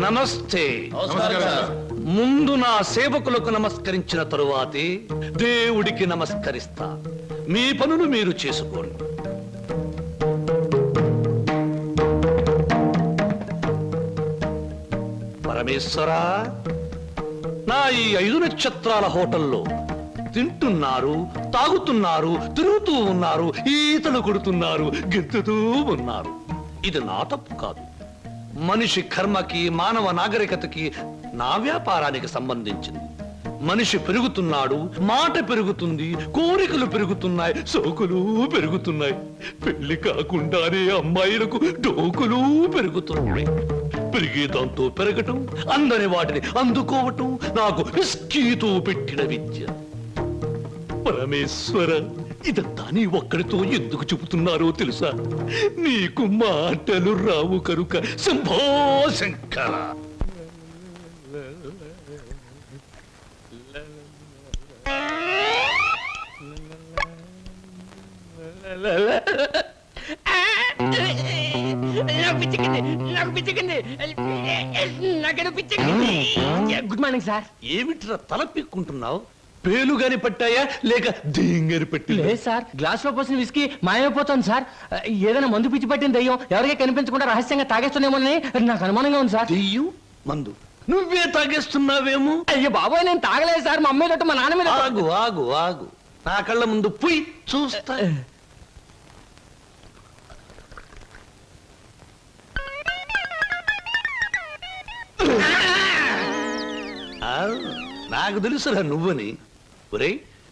నమస్తే. నమస్కారం సార్. ముందు నా సేవకులకు నమస్కరించిన తరువాతే దేవుడికి నమస్కరిస్తా. మీ పనులు మీరు చేసుకోండి. పరమేశ్వరా, నా ఈ 5 నక్షత్రాల హోటల్లో తింటున్నారు, తాగుతున్నారు, తిరుగుతూ ఉన్నారు, ఈతలు కొడుతున్నారు, గెంతుతూ ఉన్నారు. ఇది నా తప్పు కాదు. మనిషి కర్మకి, మానవ నాగరికతకి, నా వ్యాపారానికి సంబంధించింది. మనిషి పెరుగుతున్నాడు, మాట పెరుగుతుంది, కోరికలు పెరుగుతున్నాయి, సోకులు పెరుగుతున్నాయి. పెళ్లి కాకుండానే అమ్మాయిలకు డోకులు పెరుగుతున్నాయి. పెరిగే దాంతో పెరగటం, అందని వాటిని అందుకోవటం నాకు విస్కీతో పెట్టిన విద్య. పరమేశ్వర, ఇదంతా నీ ఒక్కడితో ఎందుకు చెబుతున్నారో తెలుసా? నీకు మాటలు రావు కనుక. Shambho Shankara. Good morning sir. ఏమిట్రా తల పిక్కుంటున్నావు? పేలుగాని పట్టాయా లేక దేంగని పట్టి? లేదు సార్, గ్లాస్ లో పోసిన విస్కీ మాయమైపోతుంది సార్. ఏదైనా మందు పిచ్చి పట్టిన దయ్యం ఎవరికీ కనిపించకుండా రహస్యంగా తాగేస్తున్నామోనని నాకు అనుమానంగా ఉంది సార్. దెయ్యం మందు నువ్వే తాగేస్తున్నావేమో. అయ్యో బాబోయ్, నేను తాగలేదు సార్. మా అమ్మాయి తోటి మా నాన్న మీద. ఆగు ఆగు ఆగు, నా కళ్ళ ముందు పుయ్ చూస్తా. నాకు తెలుసురా నువ్వని. ఒరే,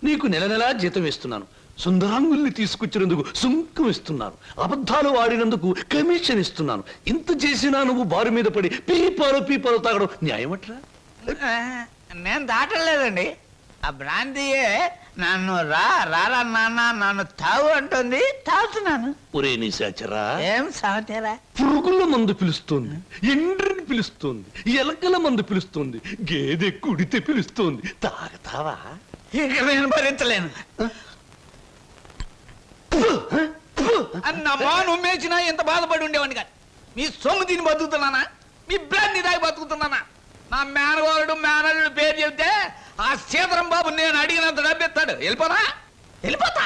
నీకు నెల నెలా జీతం ఇస్తున్నాను, సుందరాంగుల్ని తీసుకొచ్చినందుకు సుంకం ఇస్తున్నాను, అబద్ధాలు ఆడినందుకు కమిషన్ ఇస్తున్నాను. ఇంత చేసినా నువ్వు బారు మీద పడి పీపాలు తాగడం న్యాయమట్రా? నేను దాటలేదండి. ఆ భ్రాంతియే నన్ను రారా నాన్న నన్ను తాగు అంటుంది, తాగుతున్నాను. ఒరే నిశాచరా, ఏం సమాచారా? పురుగుల మందు పిలుస్తోంది, ఎండ్రిని పిలుస్తోంది, ఎలకల మందు పిలుస్తోంది, గేదె కుడితే పిలుస్తోంది. తాగతావా? ఇక నేను భరించలేను. అన్నమ్మా, నువ్వు మేచినా ఎంత బాధపడి ఉండేవాడిని కాదు. మీ సొమ్ము తిని బతుకుతున్నానా? మీ బ్రాండ్ దాగి బతుకుతున్నానా? నా మేనల్లుడు పేరు చెబితే ఆ సీతరం బాబు నేను అడిగినంత డబ్బిస్తాడు. వెళ్ళిపోతా.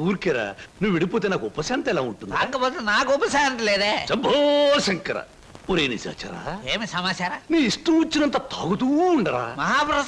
ఊరికేరా, నువ్వు విడిపోతే నాకు ఉపశాంతి ఎలా ఉంటుంది? కాకపోతే నాకు ఉపశాంతి లేదే. శంభో శంకర. ఒరే నిశాచరా, ఏమి సమాచారం? నీ ఇష్టం వచ్చినంత తాగుతూ ఉండరా. మహాప్రసాద్